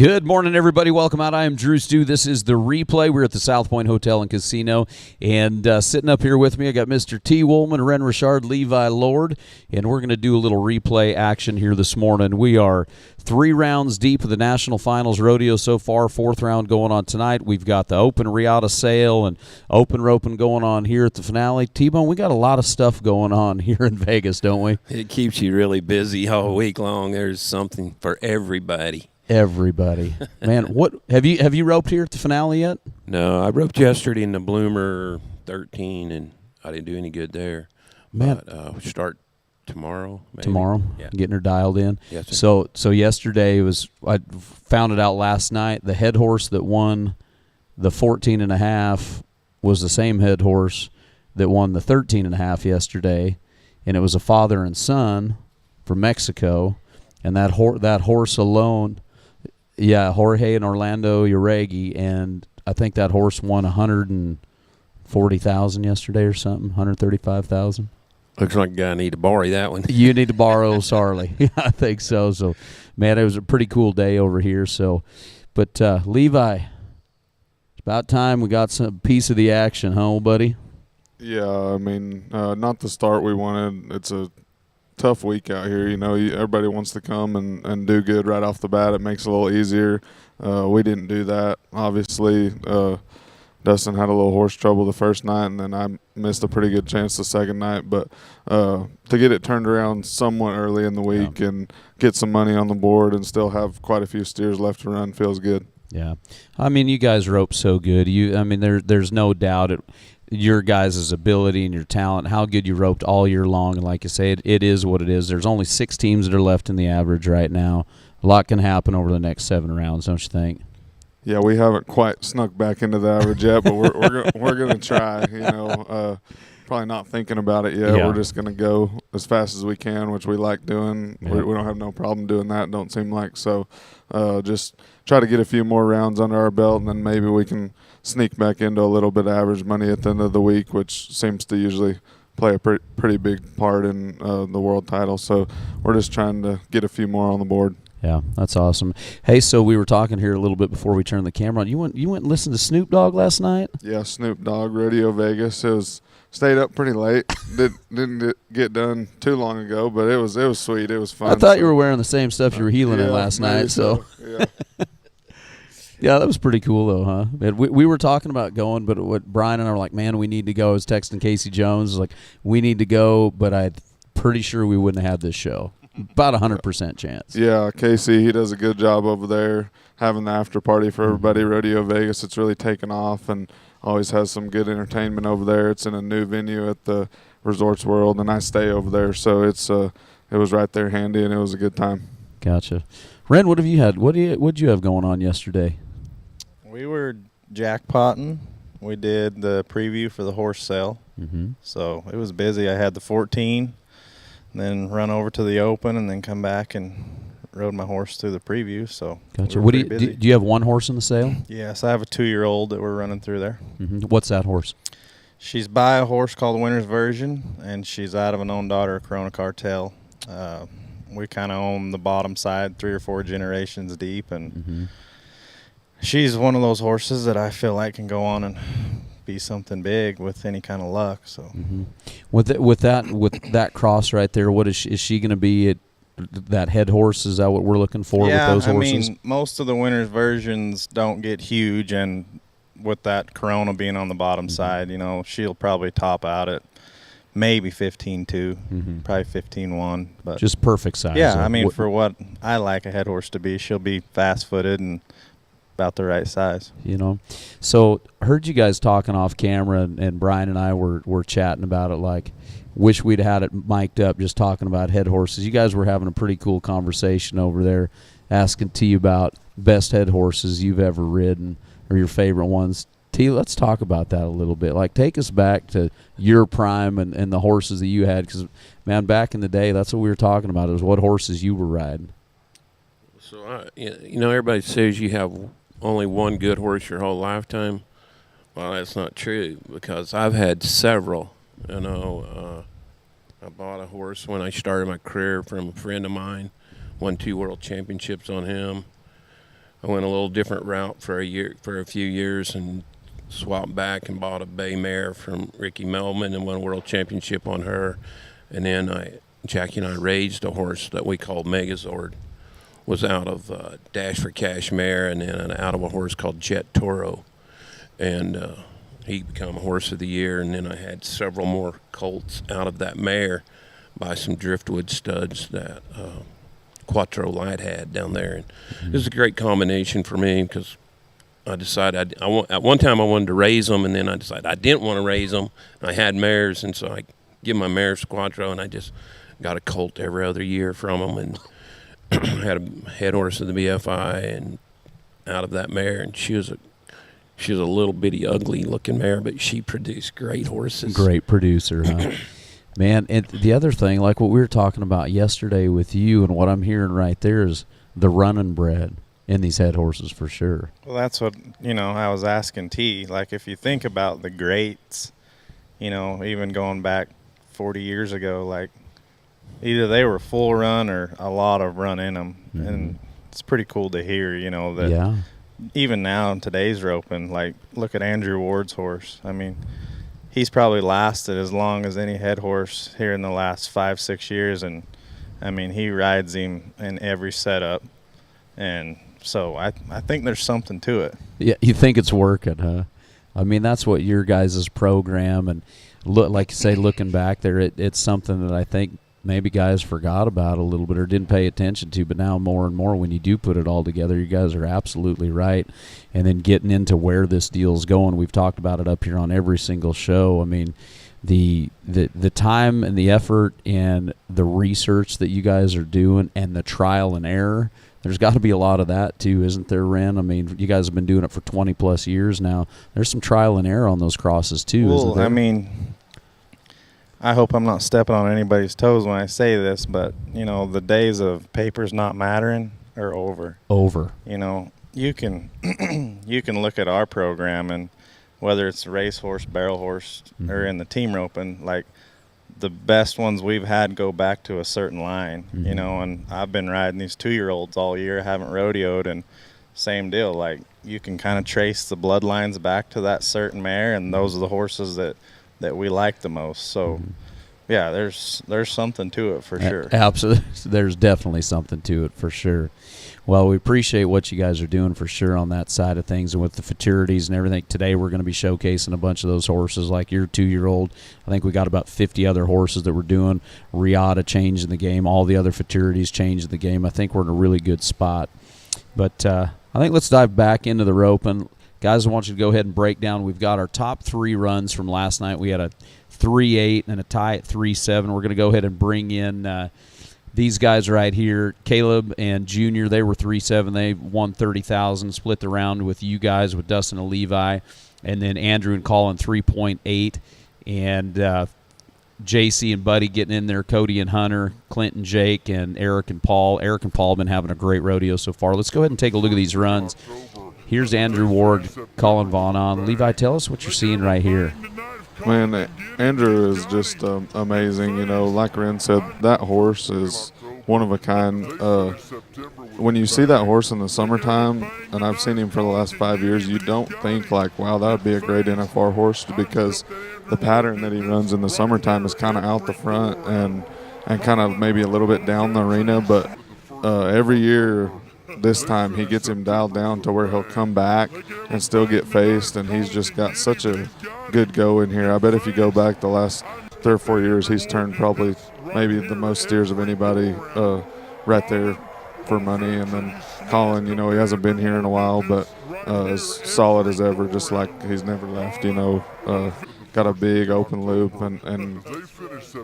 Good morning, everybody. Welcome out. I am DruStew. This is the replay. We're at the South Point Hotel and Casino, and sitting up here with me, I got Mr. T. Woolman, Rhen Richard, Levi Lord, and we're going to do a little replay action here this morning. We are 3 rounds deep of the National Finals Rodeo so far, 4th round going on tonight. We've got the Open Riata Sale and Open Roping going on here at the finale. T-Bone, we got a lot of stuff going on here in Vegas, don't we? It keeps you really busy all week long. There's something for everybody. Everybody, man. What have you roped here at the finale yet? No, I roped yesterday in the Bloomer 13, and I didn't do any good there. Man, but, we start tomorrow. Maybe. Tomorrow, yeah. Getting her dialed in. Yes, sir. So yesterday I found it out last night. The head horse that won the 14.5 was the same head horse that won the 13.5 yesterday, and it was a father and son from Mexico, and that horse alone. Yeah, Jorge and Orlando Uregi, and I think that horse won $140,000 yesterday or something, $135,000. Looks like a guy need to borrow that one. You need to borrow Sarley. Yeah, I think so. So, man, it was a pretty cool day over here. So, but Levi, it's about time we got some piece of the action, huh, old buddy? Yeah, I mean, not the start we wanted. It's a tough week out here. You know, everybody wants to come and do good right off the bat. It makes it a little easier. We didn't do that. Obviously, Dustin had a little horse trouble the first night, and then I missed a pretty good chance the second night. But to get it turned around somewhat early in the week and get some money on the board and still have quite a few steers left to run feels good. Yeah. I mean, you guys rope so good. There's no doubt your guys' ability and your talent, how good you roped all year long. And like you say, it is what it is. There's only 6 teams that are left in the average right now. A lot can happen over the next 7 rounds, don't you think? Yeah, we haven't quite snuck back into the average yet, but we're going to try. You know, probably not thinking about it yet. Yeah. We're just going to go as fast as we can, which we like doing. Yeah. We don't have no problem doing that, don't seem like. So just try to get a few more rounds under our belt, and then maybe we can sneak back into a little bit of average money at the end of the week, which seems to usually play a pretty big part in the world title. So we're just trying to get a few more on the board. Yeah, that's awesome. Hey, so we were talking here a little bit before we turned the camera on. You went and listened to Snoop Dogg last night? Yeah, Snoop Dogg, Radio Vegas. Stayed up pretty late. Didn't get done too long ago, but it was sweet. It was fun. I thought you were wearing the same stuff you were healing in last night. So. Yeah. Yeah, that was pretty cool, though, huh? We were talking about going, but what Brian and I were like, man, we need to go. I was texting Casey Jones, like, we need to go, but I'm pretty sure we wouldn't have had this show. About 100% chance. Yeah, Casey, he does a good job over there having the after party for everybody. Rodeo Vegas, it's really taken off and always has some good entertainment over there. It's in a new venue at the Resorts World, and I stay over there, so it was right there handy, and it was a good time. Gotcha. Rhen, what have you had? What'd you have going on yesterday? We were jackpotting. We did the preview for the horse sale. Mm-hmm. So it was busy. I had the 14, then run over to the Open, and then come back and rode my horse through the preview. So gotcha. We What do you have one horse in the sale? Yes, I have a 2-year-old that we're running through there. Mm-hmm. What's that horse? She's by a horse called Winner's Version, and she's out of an own daughter, Corona Cartel. We kind of own the bottom side 3 or 4 generations deep, and she's one of those horses that I feel like can go on and be something big with any kind of luck. So with that cross right there, what is she going to be at? That head horse, is that what we're looking for with those horses? I mean, most of the Winner's Versions don't get huge, and with that Corona being on the bottom side, you know, she'll probably top out at maybe 15-2, probably 15-1. But just perfect size. Yeah, I mean, for what I like a head horse to be, she'll be fast-footed and about the right size. You know, so heard you guys talking off camera, and Brian and I were chatting about it, like, wish we'd had it mic'd up just talking about head horses. You guys were having a pretty cool conversation over there, asking T about best head horses you've ever ridden or your favorite ones. T, let's talk about that a little bit. Like, take us back to your prime and the horses that you had, because, man, back in the day, that's what we were talking about, is what horses you were riding. So, everybody says you have only one good horse your whole lifetime. Well, that's not true, because I've had several. I bought a horse when I started my career from a friend of mine, won 2 world championships on him. I went a little different route for a few years, and swapped back and bought a bay mare from Ricky Melman and won a world championship on her. And then Jackie and I raised a horse that we called Megazord. Was out of Dash for Cash mare, and then out of a horse called Jet Toro. And he became horse of the year. And then I had several more colts out of that mare by some driftwood studs that Quattro Light had down there. And it was a great combination for me because I decided at one time I wanted to raise them, and then I decided I didn't want to raise them. I had mares, and so I give my mares to Quattro, and I just got a colt every other year from them, and had a head horse of the BFI and out of that mare, and she was a little bitty ugly looking mare, but she produced great horses. Great producer, huh? Man, and the other thing, like what we were talking about yesterday with you, and what I'm hearing right there is the running bred in these head horses for sure. Well, that's what, I was asking T. Like, if you think about the greats, even going back 40 years ago, like, either they were full run or a lot of run in them. Mm-hmm. And it's pretty cool to hear, that even now in today's roping, like, look at Andrew Ward's horse. I mean, he's probably lasted as long as any head horse here in the last 5-6 years. And, I mean, he rides him in every setup. And so I think there's something to it. Yeah, you think it's working, huh? I mean, that's what your guys' program, and like you say, looking back there, it's something that I think maybe guys forgot about a little bit or didn't pay attention to, but now more and more when you do put it all together, you guys are absolutely right. And then getting into where this deal's going, we've talked about it up here on every single show. I mean, the time and the effort and the research that you guys are doing and the trial and error, there's got to be a lot of that too, isn't there, Rhen? I mean, you guys have been doing it for 20 plus years now. There's some trial and error on those crosses too, isn't there? I mean, I hope I'm not stepping on anybody's toes when I say this, but, the days of papers not mattering are over. Over. You can you can look at our program, and whether it's racehorse, barrel horse, or in the team roping, like, the best ones we've had go back to a certain line, and I've been riding these 2-year-olds all year, haven't rodeoed, and same deal. Like, you can kind of trace the bloodlines back to that certain mare, and those are the horses that we like the most. So, yeah, there's something to it for sure. Absolutely. There's definitely something to it for sure. Well, we appreciate what you guys are doing for sure on that side of things, and with the futurities and everything. Today we're going to be showcasing a bunch of those horses like your 2-year-old. I think we got about 50 other horses that we're doing. Riata changing the game. All the other futurities changing the game. I think we're in a really good spot. But I think let's dive back into the roping. Guys, I want you to go ahead and break down. We've got our top 3 runs from last night. We had a 3-8 and a tie at 3-7. We're going to go ahead and bring in these guys right here. Caleb and Junior, they were 3-7. They won $30,000, split the round with you guys, with Dustin and Levi. And then Andrew and Colin, 3.8. And JC and Buddy getting in there, Cody and Hunter, Clinton, Jake, and Eric and Paul. Eric and Paul have been having a great rodeo so far. Let's go ahead and take a look at these runs. Here's Andrew Ward, Colin Vaughn on. Levi, tell us what you're seeing right here. Man, Andrew is just amazing. Like Rhen said, that horse is one of a kind. When you see that horse in the summertime, and I've seen him for the last 5 years, you don't think like, wow, that would be a great NFR horse, because the pattern that he runs in the summertime is kind of out the front and kind of maybe a little bit down the arena. But every year, this time he gets him dialed down to where he'll come back and still get faced, and he's just got such a good go in here. I bet if you go back the last 3 or 4 years, he's turned probably maybe the most steers of anybody right there for money. And then Colin, he hasn't been here in a while, but as solid as ever, just like he's never left. Got a big open loop and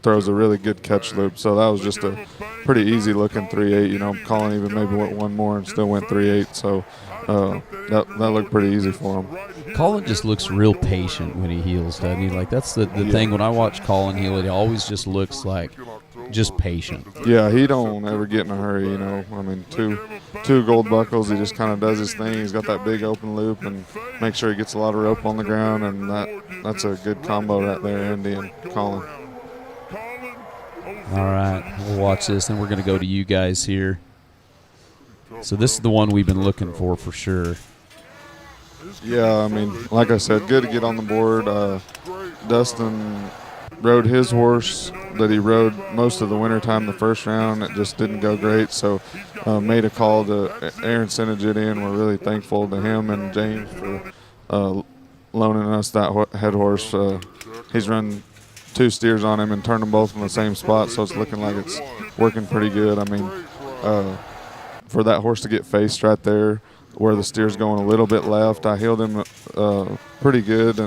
throws a really good catch loop. So that was just a pretty easy looking 3-8. Colin even maybe went one more and still went 3-8. So that looked pretty easy for him. Colin just looks real patient when he heels, doesn't he? Like, that's the thing. When I watch Colin heel, he always just looks like just patient. Yeah, he don't ever get in a hurry, I mean, two gold buckles, he just kind of does his thing. He's got that big open loop and make sure he gets a lot of rope on the ground, and that's a good combo right there, Andy and Colin. All right, we'll watch this, and we're going to go to you guys here. So this is the one we've been looking for sure. Yeah, I mean, like I said, good to get on the board. Dustin rode his horse that he rode most of the wintertime the first round. It just didn't go great, so made a call to Aaron Senegit in. We're really thankful to him and James for loaning us that head horse. He's run 2 steers on him and turned them both in the same spot, so it's looking like it's working pretty good. I mean, for that horse to get faced right there where the steer's going a little bit left, I heeled him pretty good,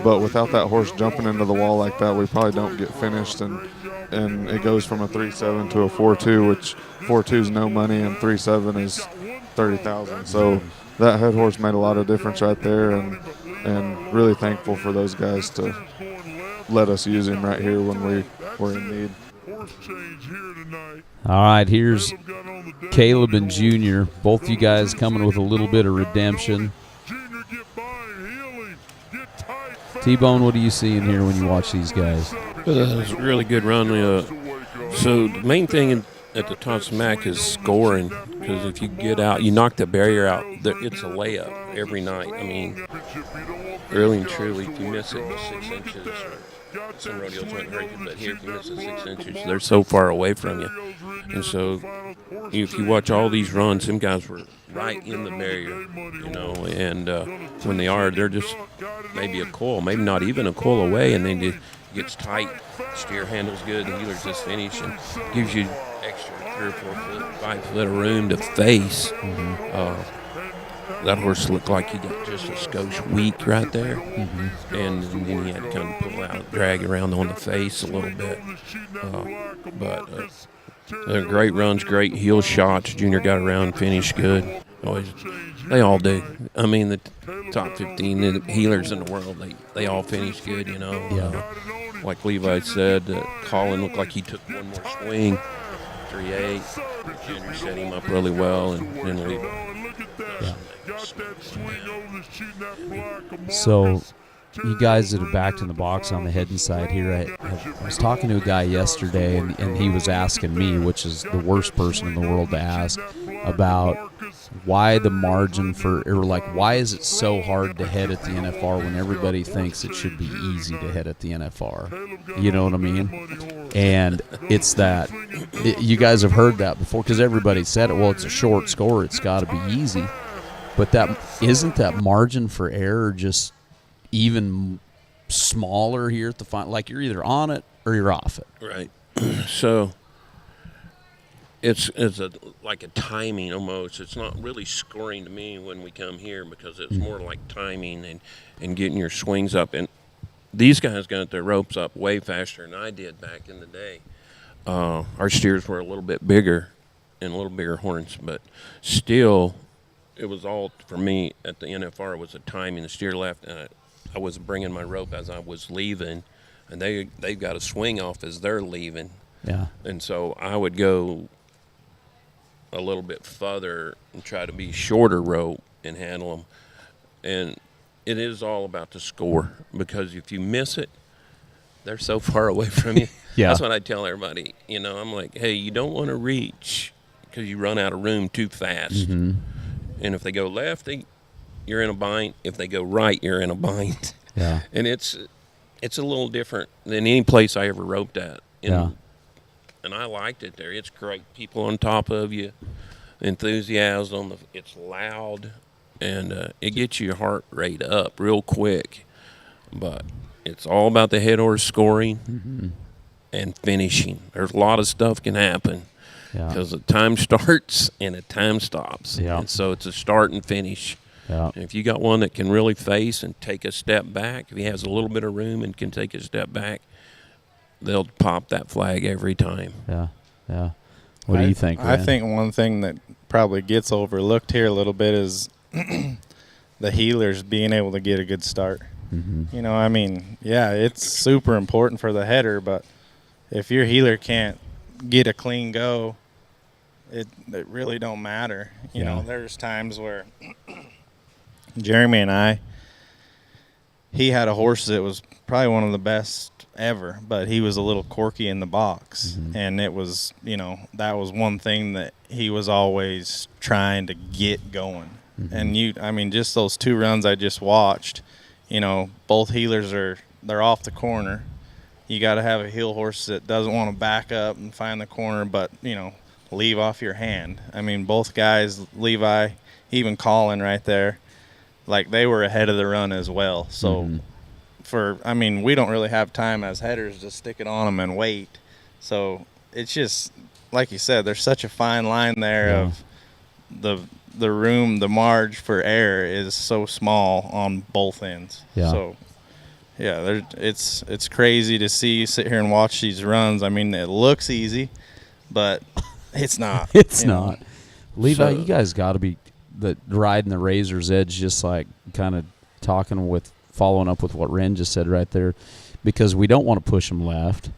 but without that horse jumping into the wall like that, we probably don't get finished, and it goes from a 3.7 to a 4.2, which 4.2 is no money and 3.7 is 30,000. So that head horse made a lot of difference right there, and really thankful for those guys to let us use him right here when we were in need. All right, here's Caleb and Junior. Both you guys coming with a little bit of redemption. T-Bone, what do you see in here when you watch these guys? It's a really good run. So the main thing at the Todd Smack is scoring, because if you get out, you knock the barrier out, it's a layup every night. I mean, really and truly, if you miss it 6 inches, some rodeos might hurt you, but here, if you miss it 6 inches, they're so far away from you. And so if you watch all these runs, them guys were right in the barrier, and when they are, they're just maybe a coil, maybe not even a coil away, and then it gets tight, steer handles good, the heeler's just finished, and gives you extra 3 or 4 foot, 5 foot of room to face. That horse looked like he got just a skosh weak right there, and then he had to kind of pull out, drag around on the face a little bit. But they're great runs, great heel shots. Junior got around, finished good. They all do. I mean, the top 15 the healers in the world, they all finish good, Yeah. Like Levi said, Colin looked like he took one more swing, 3.8. Junior set him up really well, and then Levi. Yeah. So, you guys that are backed in the box on the head side here, I was talking to a guy yesterday, and he was asking me, which is the worst person in the world to ask, about why the margin why is it so hard to head at the NFR when everybody thinks it should be easy to head at the NFR? You know what I mean? And it's that, you guys have heard that before, because everybody said it, well, it's a short score, it's got to be easy. But isn't that margin for error just even smaller here at the final? Like, you're either on it or you're off it. Right. So it's like a timing almost. It's not really scoring to me when we come here, because it's more like timing and getting your swings up. And these guys got their ropes up way faster than I did back in the day. Our steers were a little bit bigger and a little bigger horns, but still, it was all, for me, at the NFR, was a timing. The steer left, and I was bringing my rope as I was leaving, and they've got a swing off as they're leaving. Yeah. And so I would go a little bit further and try to be shorter rope and handle them. And it is all about the score, because if you miss it, they're so far away from you. Yeah. That's what I tell everybody. I'm like, hey, you don't want to reach because you run out of room too fast. And if they go left, you're in a bind. If they go right, you're in a bind. Yeah. And it's a little different than any place I ever roped at. And I liked it there. It's great. People on top of you, enthusiasm. It's loud, and it gets your heart rate up real quick. But it's all about the head horse scoring and finishing. There's a lot of stuff can happen. Because a time starts and a time stops. Yeah. And so it's a start and finish. Yeah. And if you got one that can really face and take a step back, if he has a little bit of room and can take a step back, they'll pop that flag every time. Yeah. Yeah. What do you think, Rhen? I think one thing that probably gets overlooked here a little bit is the heelers being able to get a good start. I mean, it's super important for the header, but if your heeler can't get a clean go, it really don't matter. You know, there's times where Jeremy and he had a horse that was probably one of the best ever, but he was a little quirky in the box. And it was, that was one thing that he was always trying to get going. And just those 2 runs I just watched, both heelers they're off the corner. You got to have a heel horse that doesn't want to back up and find the corner, but, leave off your hand. Both guys, Levi, even Colin right there, like they were ahead of the run as well. So we don't really have time as headers to stick it on them and wait. So it's just, like you said, there's such a fine line there of the room, the marge for error is so small on both ends. Yeah. So, it's crazy to sit here and watch these runs. It looks easy, but it's not. It's not. Levi, you guys got to be riding the razor's edge, just like kind of following up with what Rhen just said right there, because we don't want to push them left,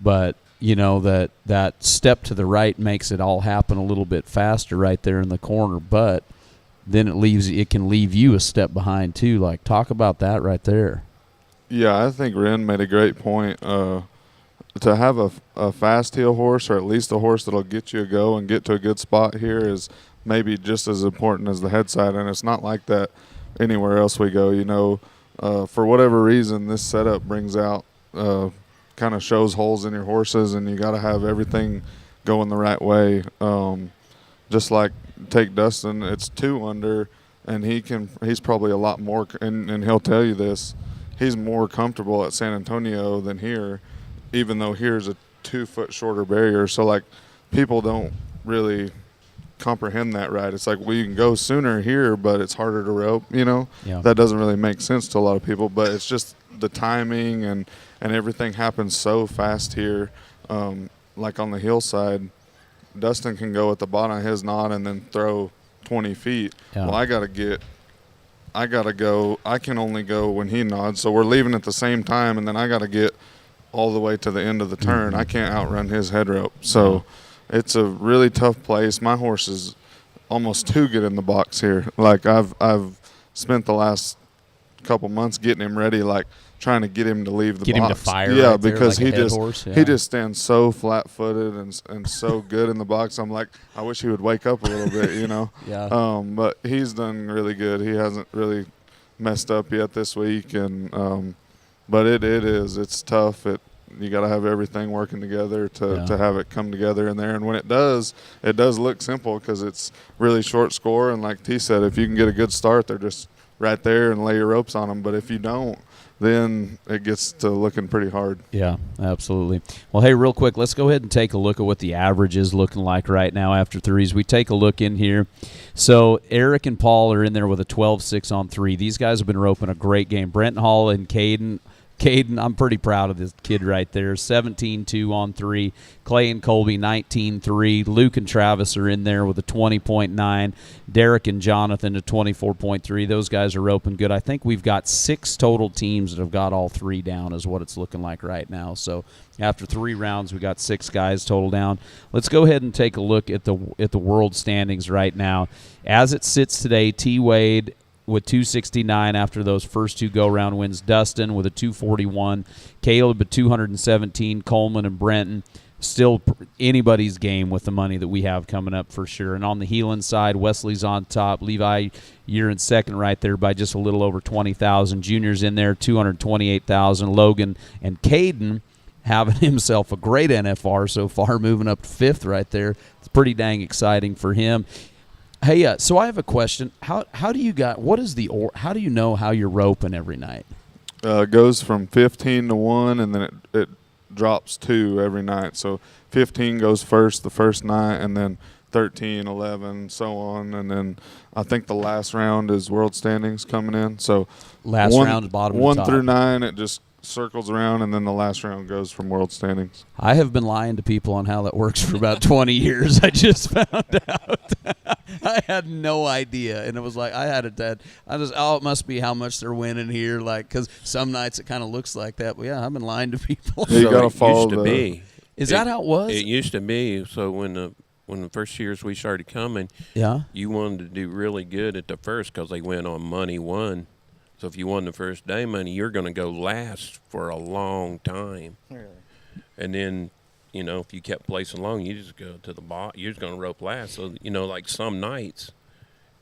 but that step to the right makes it all happen a little bit faster right there in the corner, but then it can leave you a step behind too. Like, talk about that right there. Yeah, I think Rhen made a great point. To have a fast heel horse, or at least a horse that'll get you a go and get to a good spot here, is maybe just as important as the head side, and it's not like that anywhere else we go. For whatever reason, this setup brings out kind of shows holes in your horses, and you got to have everything going the right way. Just like take Dustin, it's 2 under, and he's probably a lot more, and he'll tell you this, he's more comfortable at San Antonio than here, even though here's a 2-foot shorter barrier. So like, people don't really comprehend that right. It's like, we can go sooner here, but it's harder to rope, That doesn't really make sense to a lot of people, but it's just the timing and everything happens so fast here. Like on the hillside, Dustin can go at the bottom of his knot and then throw 20 feet. Well, I can only go when he nods, so we're leaving at the same time, and then I got to get all the way to the end of the turn. I can't outrun his head rope. So it's a really tough place. My horse is almost too good in the box here. Like, I've spent the last couple months getting him ready, like trying to get him to leave the box. Get him to fire. Yeah, right because there, like he just stands so flat-footed and so good in the box. I'm like, I wish he would wake up a little bit, Yeah. But he's done really good. He hasn't really messed up yet this week, and but it's tough. You got to have everything working together to have it come together in there. And when it does look simple, because it's really short score. And like T said, if you can get a good start, they're just right there and lay your ropes on them. But if you don't, then it gets to looking pretty hard. Yeah, absolutely. Well, hey, real quick, let's go ahead and take a look at what the average is looking like right now after 3s. We take a look in here. So Eric and Paul are in there with a 12-6 on 3. These guys have been roping a great game. Brent Hall and Caden, I'm pretty proud of this kid right there. 17-2 on 3. Clay and Colby, 19-3. Luke and Travis are in there with a 20.9. Derek and Jonathan, a 24.3. Those guys are roping good. I think we've got 6 total teams that have got all 3 down is what it's looking like right now. So after 3 rounds, we got 6 guys total down. Let's go ahead and take a look at the world standings right now. As it sits today, T-Wade with 269 after those first 2 go-round wins. Dustin with a 241. Caleb at 217. Coleman and Brenton. Still anybody's game with the money that we have coming up for sure. And on the Heelan side, Wesley's on top. Levi, you're in second right there by just a little over 20,000. Junior's in there, 228,000. Logan and Caden having himself a great NFR so far, moving up to 5th right there. It's pretty dang exciting for him. Hey, so I have a question. How do you how do you know how you're roping every night? It goes from 15 to 1, and then it drops 2 every night. So 15 goes first the first night, and then 13, 11, so on. And then I think the last round is world standings coming in. So last round is bottom to top. 1 through 9, it just circles around, and then the last round goes from world standings. I have been lying to people on how that works for about 20 years. I just found out. I had no idea, and it was like it must be how much they're winning here, like, because some nights it kind of looks like that. But yeah, I've been lying to people. Yeah, you got to follow that how it was? It used to be. So when the first years we started coming, you wanted to do really good at the first because they went on money one. So if you won the first day money, you're going to go last for a long time. Really? And then, you know, if you kept placing long, you just go to the bottom. You're just going to rope last. So, you know, like some nights,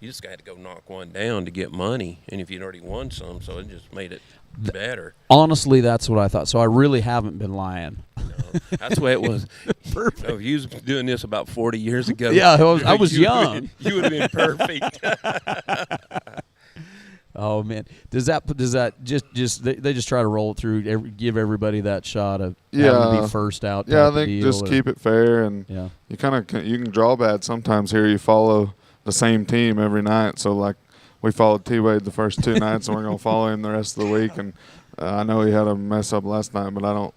you just got to go knock one down to get money. And if you'd already won some, so it just made it better. Honestly, that's what I thought. So I really haven't been lying. No, that's the way it was. Perfect. So if you was doing this about 40 years ago. Yeah, I was young. You would have been perfect. Oh man, does that just they just try to roll it through, give everybody that shot of having to be first out? Yeah, I think just keep it fair, and you can draw bad sometimes. Here, you follow the same team every night, so like we followed T-Wade the first 2 nights, and we're gonna follow him the rest of the week. And I know he had a mess up last night, but I don't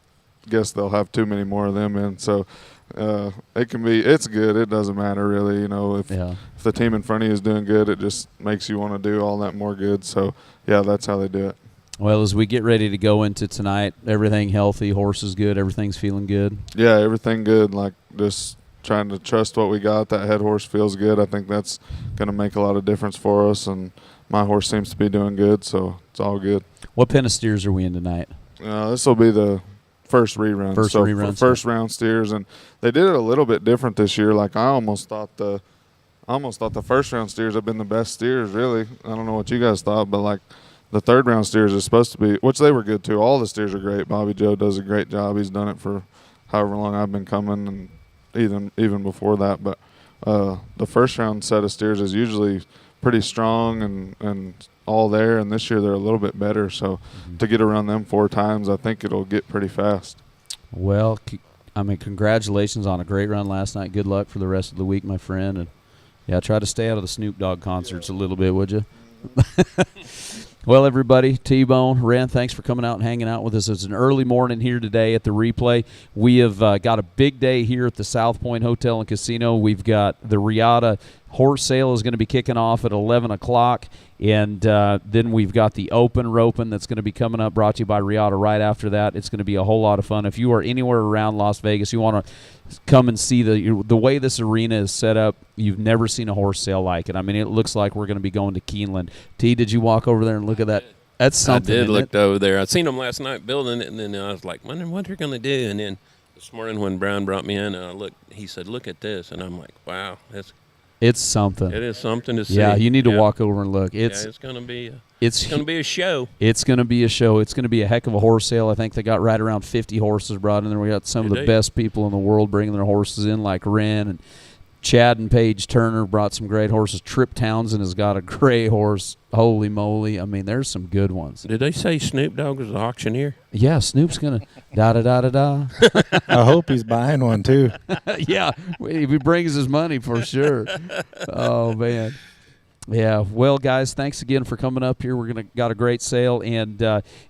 guess they'll have too many more of them in. So it's good. It doesn't matter really, you know, if the team in front of you is doing good, it just makes you want to do all that more good. So yeah, that's how they do it. Well, as we get ready to go into tonight, everything healthy, horse is good, everything's feeling good. Yeah, everything good. Like just trying to trust what we got. That head horse feels good. I think that's going to make a lot of difference for us, and my horse seems to be doing good, so it's all good. What pen of steers are we in tonight? This will be the first rerun. First round steers, and they did it a little bit different this year. Like I almost thought the first round steers have been the best steers. Really, I don't know what you guys thought, but like the third round steers is supposed to be, which they were good too. All the steers are great. Bobby Joe does a great job. He's done it for however long I've been coming, and even before that. But the first round set of steers is usually pretty strong and all there, and this year they're a little bit better. So to get around them 4 times, I think it'll get pretty fast. Well, I mean, congratulations on a great run last night. Good luck for the rest of the week, my friend. And yeah, try to stay out of the Snoop Dogg concerts a little bit, would you? Well, everybody, T-Bone, Rhen, thanks for coming out and hanging out with us. It's an early morning here today at the replay. We have got a big day here at the South Point Hotel and Casino. We've got the Riata horse sale is going to be kicking off at 11 o'clock. And then we've got the open roping that's going to be coming up, brought to you by Riata right after that. It's going to be a whole lot of fun. If you are anywhere around Las Vegas, you want to come and see the way this arena is set up, you've never seen a horse sale like it. I mean, it looks like we're going to be going to Keeneland. T, did you walk over there and look at that? That's something. I did look over there. I seen them last night building it, and then I was like, wondering what they're going to do. And then this morning when Brian brought me in, he said, look at this. And I'm like, wow, it's something. It is something to see. Yeah, you need to walk over and look. It's going to be it's going to be a show. It's going to be a show. It's going to be a heck of a horse sale. I think they got right around 50 horses brought in there. We got some of the best people in the world bringing their horses in, like Rhen and Chad and Paige Turner brought some great horses. Trip Townsend has got a great horse. Holy moly. I mean, there's some good ones. Did they say Snoop Dogg was an auctioneer? Yeah, Snoop's going to da-da-da-da-da. I hope he's buying one, too. Yeah, if he brings his money for sure. Oh, man. Yeah, well, guys, thanks again for coming up here. Got a great sale, and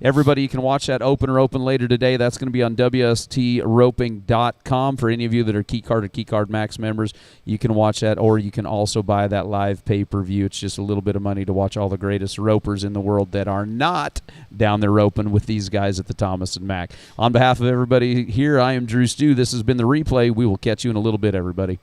everybody, you can watch that open later today. That's going to be on WSTroping.com. For any of you that are Keycard or Keycard Max members, you can watch that, or you can also buy that live pay-per-view. It's just a little bit of money to watch all the greatest ropers in the world that are not down there roping with these guys at the Thomas and Mack. On behalf of everybody here, I am DruStew. This has been The Replay. We will catch you in a little bit, everybody.